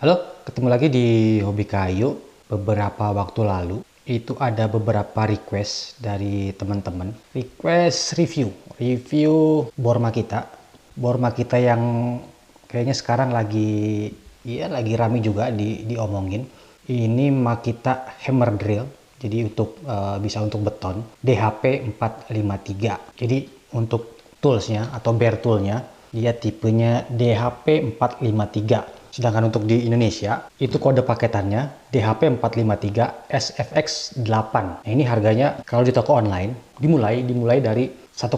Halo, ketemu lagi di Hobi Kayu. Beberapa waktu lalu itu ada beberapa request dari teman-teman. Request review bor Makita. Bor Makita yang kayaknya sekarang lagi rame juga diomongin. Ini Makita Hammer Drill. Jadi bisa untuk beton DHP 453. Jadi untuk toolsnya atau bare toolnya dia tipenya DHP 453. Sedangkan untuk di Indonesia, itu kode paketannya DHP 453 SFX 8. Nah, ini harganya kalau di toko online dimulai dari 1,9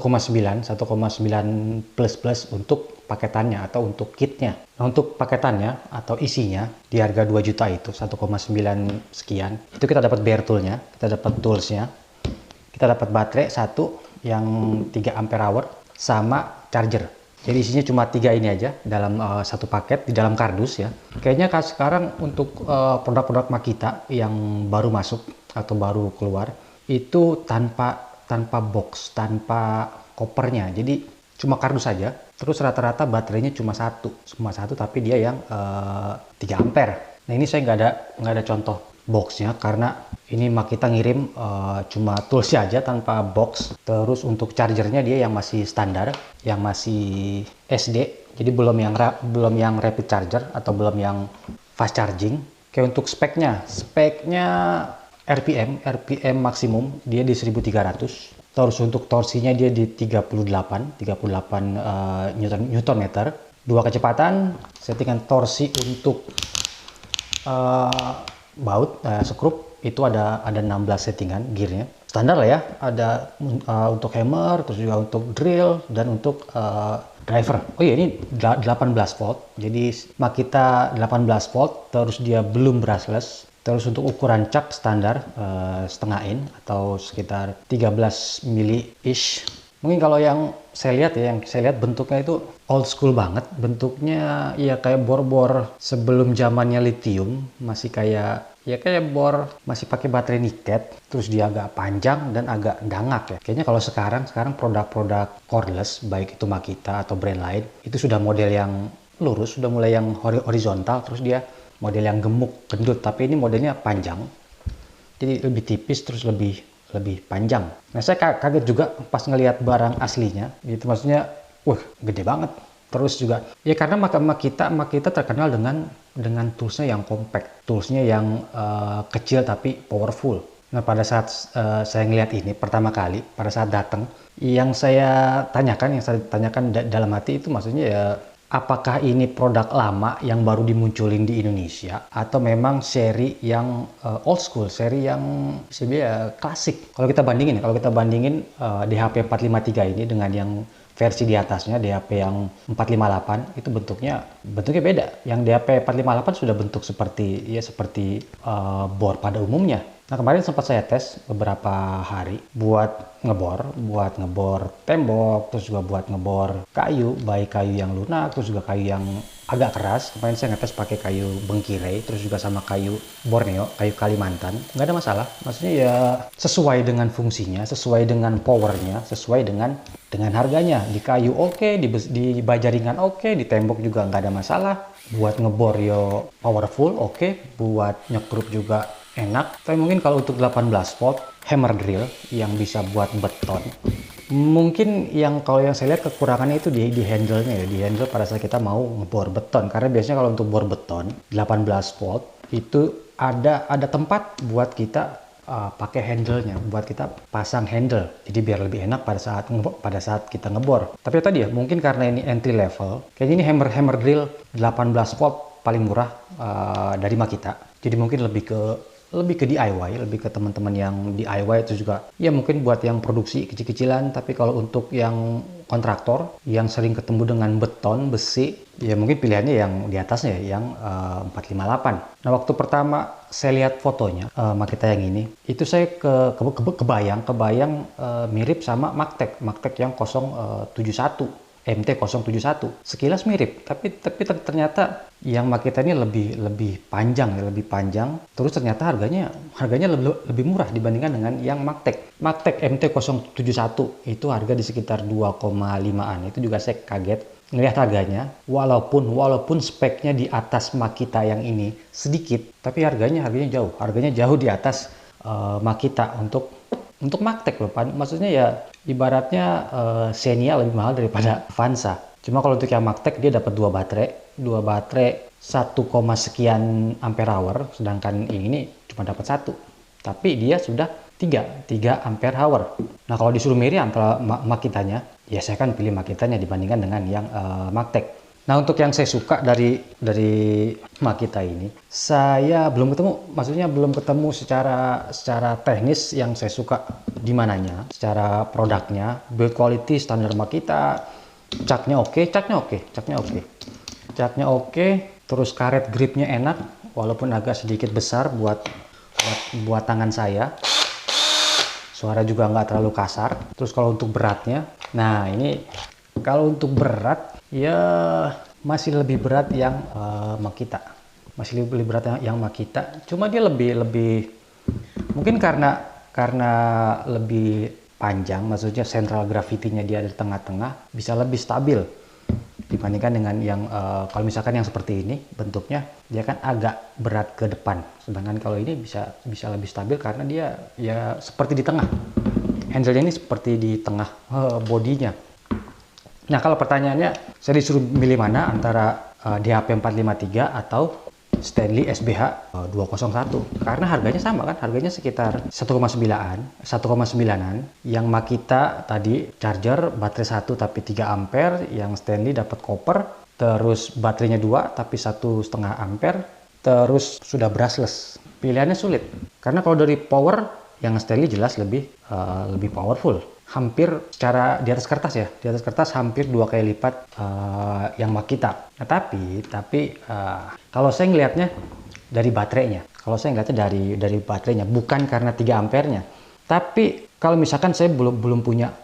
plus untuk paketannya atau untuk kitnya. Nah, untuk paketannya atau isinya di harga 2 juta itu 1,9 sekian. Itu kita dapat bare toolnya, kita dapat toolsnya, kita dapat baterai satu yang 3 ampere hour sama charger. Jadi isinya cuma 3 ini aja dalam satu paket di dalam kardus ya. Kayaknya sekarang untuk produk-produk Makita yang baru masuk atau baru keluar itu tanpa box, tanpa kopernya. Jadi cuma kardus saja. Terus rata-rata baterainya cuma satu tapi dia yang 3 ampere. Nah ini saya nggak ada contoh boxnya karena ini Makita ngirim cuma toolsnya aja tanpa box. Terus untuk chargernya dia yang masih standar, yang masih SD, jadi belum yang rapid charger atau belum yang fast charging. Kayak untuk speknya RPM maksimum dia di 1300. Terus untuk torsinya dia di 38 Newton meter. Dua kecepatan, settingan torsi untuk baut skrup itu ada 16 settingan gearnya standar lah ya, ada untuk hammer, terus juga untuk drill dan untuk driver. Oh iya, ini 18 volt, jadi Makita 18 volt, terus dia belum brushless. Terus untuk ukuran cak standar setengah in atau sekitar 13 mili ish. Mungkin kalau yang saya lihat bentuknya itu old school banget. Bentuknya ya kayak bor-bor sebelum zamannya lithium, masih kayak bor masih pakai baterai niket, terus dia agak panjang dan agak dangak ya. Kayaknya kalau sekarang produk-produk cordless baik itu Makita atau brand lain itu sudah model yang lurus, sudah mulai yang horizontal, terus dia model yang gemuk, gendut, tapi ini modelnya panjang. Jadi lebih tipis terus lebih panjang. Nah, saya kaget juga pas ngelihat barang aslinya. Gitu maksudnya, gede banget. Terus juga ya karena Makita terkenal dengan toolsnya yang compact, toolsnya yang kecil tapi powerful. Nah, pada saat saya ngelihat ini pertama kali, pada saat datang, yang saya tanyakan dalam hati itu maksudnya ya, apakah ini produk lama yang baru dimunculin di Indonesia atau memang seri yang old school, seri yang sebenarnya klasik. Kalau kita bandingin DHP 453 ini dengan yang versi di atasnya DHP yang 458 itu bentuknya beda. Yang DHP 458 sudah bentuk seperti bor pada umumnya. Nah, kemarin sempat saya tes beberapa hari buat ngebor tembok, terus juga buat ngebor kayu, baik kayu yang lunak, terus juga kayu yang agak keras. Kemarin saya ngetes pakai kayu bengkirai, terus juga sama kayu Borneo, kayu Kalimantan. Nggak ada masalah. Maksudnya ya sesuai dengan fungsinya, sesuai dengan powernya, sesuai dengan harganya. Di kayu oke, di baja ringan oke, di tembok juga nggak ada masalah. Buat ngebor yo powerful oke, buat nyekrup juga enak. Tapi mungkin kalau untuk 18 volt hammer drill yang bisa buat beton, mungkin kalau yang saya lihat kekurangannya itu di handle-nya ya, di handle pada saat kita mau ngebor beton. Karena biasanya kalau untuk bor beton 18 volt itu ada tempat buat kita pakai handle-nya, buat kita pasang handle, jadi biar lebih enak pada saat kita ngebor. Tapi tadi ya mungkin karena ini entry level, kayaknya ini hammer drill 18 volt paling murah dari Makita. Jadi mungkin lebih ke DIY, lebih ke teman-teman yang DIY. Itu juga ya mungkin buat yang produksi kecil-kecilan. Tapi kalau untuk yang kontraktor yang sering ketemu dengan beton, besi, ya mungkin pilihannya yang di atasnya yang 458. Nah, waktu pertama saya lihat fotonya Makita yang ini, itu saya kebayang mirip sama Maktek yang 071. MT071 sekilas mirip, tapi ternyata yang Makita ini lebih panjang ya, lebih panjang. Terus ternyata harganya lebih murah dibandingkan dengan yang Maktek MT071 itu harga di sekitar 2,5an. Itu juga saya kaget. ngelihat harganya, walaupun speknya di atas Makita yang ini sedikit, tapi harganya jauh di atas Makita untuk Magtech loh. Maksudnya ya ibaratnya Xenia lebih mahal daripada Avanza. Cuma kalau untuk yang Magtech dia dapat dua baterai 1, sekian ampere hour, sedangkan ini cuma dapat satu. Tapi dia sudah 3 ampere hour. Nah kalau disuruh milih antara Makitanya, ya saya kan pilih Makitanya dibandingkan dengan yang Magtech. Nah untuk yang saya suka dari Makita ini, saya belum ketemu secara teknis yang saya suka di mananya, secara produknya, build quality standar Makita, caknya oke, terus karet gripnya enak, walaupun agak sedikit besar buat tangan saya. Suara juga nggak terlalu kasar. Terus kalau untuk beratnya, nah ini kalau untuk berat ya masih lebih berat yang Makita. Cuma dia lebih mungkin karena lebih panjang, maksudnya central gravity-nya dia di tengah-tengah, bisa lebih stabil dibandingkan dengan yang kalau misalkan yang seperti ini bentuknya, dia kan agak berat ke depan, sedangkan kalau ini bisa lebih stabil karena dia ya seperti di tengah, handle-nya ini seperti di tengah bodinya. Nah kalau pertanyaannya saya disuruh milih mana antara DHP 453 atau Stanley SBH 201, karena harganya sama kan, harganya sekitar 1,9an. Yang Makita tadi charger baterai 1 tapi 3 ampere, yang Stanley dapat copper, terus baterainya 2 tapi 1,5 ampere, terus sudah brushless. Pilihannya sulit karena kalau dari power yang Stanley jelas lebih powerful, hampir secara di atas kertas hampir 2 kali lipat yang Makita. Nah, tapi kalau saya ngelihatnya dari baterainya, bukan karena 3 ampernya. Tapi kalau misalkan saya belum punya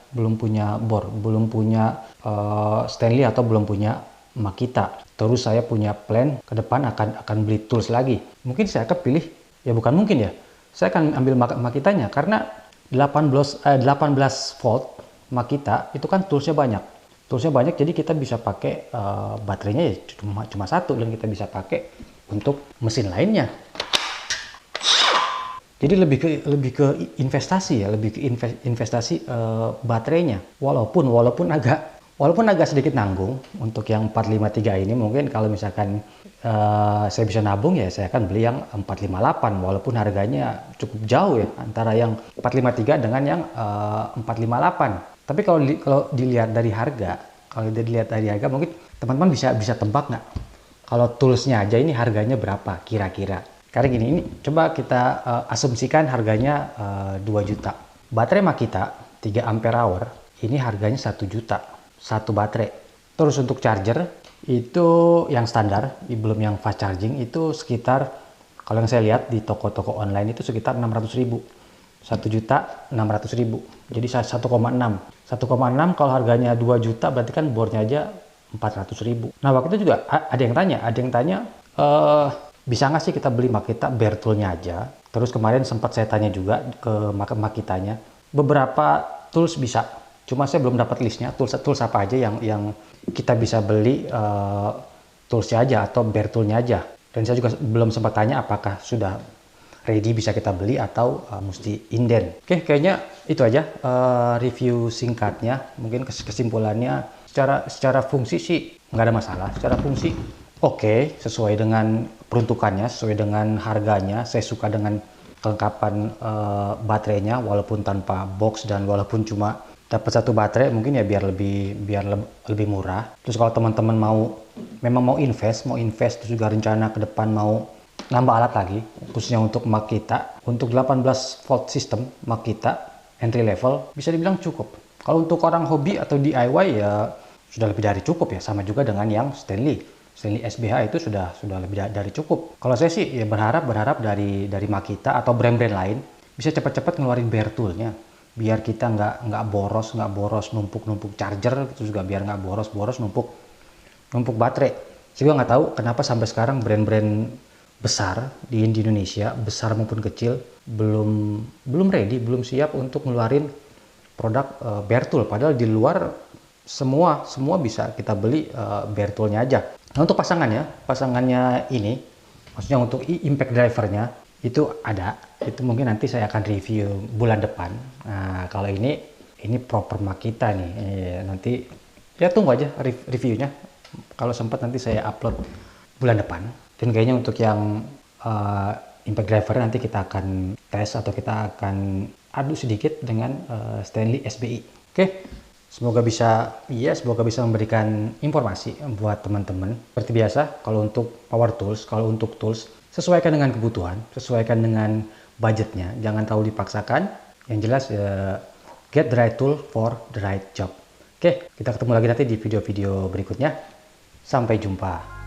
Stanley atau belum punya Makita, terus saya punya plan ke depan akan beli tools lagi, mungkin saya akan pilih, ya bukan mungkin ya, saya akan ambil Makitanya karena 18 volt Makita itu kan toolsnya banyak, jadi kita bisa pakai baterainya ya cuma satu, dan kita bisa pakai untuk mesin lainnya. Jadi lebih ke investasi baterainya, walaupun agak sedikit nanggung untuk yang 453 ini. Mungkin kalau misalkan saya bisa nabung, ya saya akan beli yang 458, walaupun harganya cukup jauh ya antara yang 453 dengan yang 458. Tapi kalau dilihat dari harga, mungkin teman-teman bisa tebak nggak kalau toolsnya aja ini harganya berapa kira-kira? Karena gini, ini coba kita asumsikan harganya 2 juta. Baterai Makita 3 ampere hour ini harganya 1 juta satu baterai. Terus untuk charger itu yang standar, belum yang fast charging, itu sekitar, kalau yang saya lihat di toko-toko online itu sekitar 600.000. 1.600.000. Jadi 1,6 kalau harganya 2 juta berarti kan bornya aja 400.000. Nah waktu itu juga ada yang tanya bisa nggak sih kita beli Makita bare tool-nya aja. Terus kemarin sempat saya tanya juga ke Makitanya, beberapa tools bisa, cuma saya belum dapat listnya tools apa aja yang kita bisa beli toolsnya aja atau bare tool-nya aja. Dan saya juga belum sempat tanya apakah sudah ready bisa kita beli atau mesti inden. Oke, kayaknya itu aja review singkatnya. Mungkin kesimpulannya secara fungsi sih nggak ada masalah. Secara fungsi oke, sesuai dengan peruntukannya, sesuai dengan harganya. Saya suka dengan kelengkapan baterainya, walaupun tanpa box dan walaupun cuma dapat satu baterai, mungkin ya biar lebih murah. Terus kalau teman-teman memang mau invest terus juga rencana ke depan mau nambah alat lagi, khususnya untuk Makita, untuk 18 volt system Makita entry level bisa dibilang cukup. Kalau untuk orang hobi atau DIY ya sudah lebih dari cukup ya, sama juga dengan yang Stanley SBH itu sudah lebih dari cukup. Kalau saya sih ya berharap dari Makita atau brand-brand lain bisa cepat-cepat ngeluarin bare tool-nya, biar kita nggak boros numpuk charger, itu juga biar nggak boros numpuk baterai. Saya juga nggak tahu kenapa sampai sekarang brand-brand besar di Indonesia, besar maupun kecil, belum ready, belum siap untuk ngeluarin produk bare tool. Padahal di luar semua bisa kita beli bare toolnya aja. Nah, untuk pasangannya ini, maksudnya untuk impact drivernya itu ada. Itu mungkin nanti saya akan review bulan depan. Nah, kalau ini proper Makita nih. Nanti ya tunggu aja reviewnya. Kalau sempat nanti saya upload bulan depan. Dan kayaknya untuk yang impact driver nanti kita akan tes atau kita akan adu sedikit dengan Stanley SBI. Oke. Semoga bisa memberikan informasi buat teman-teman. Seperti biasa, kalau untuk power tools, kalau untuk tools, sesuaikan dengan kebutuhan, sesuaikan dengan budgetnya. Jangan terlalu dipaksakan. Yang jelas, get the right tool for the right job. Oke, kita ketemu lagi nanti di video-video berikutnya. Sampai jumpa.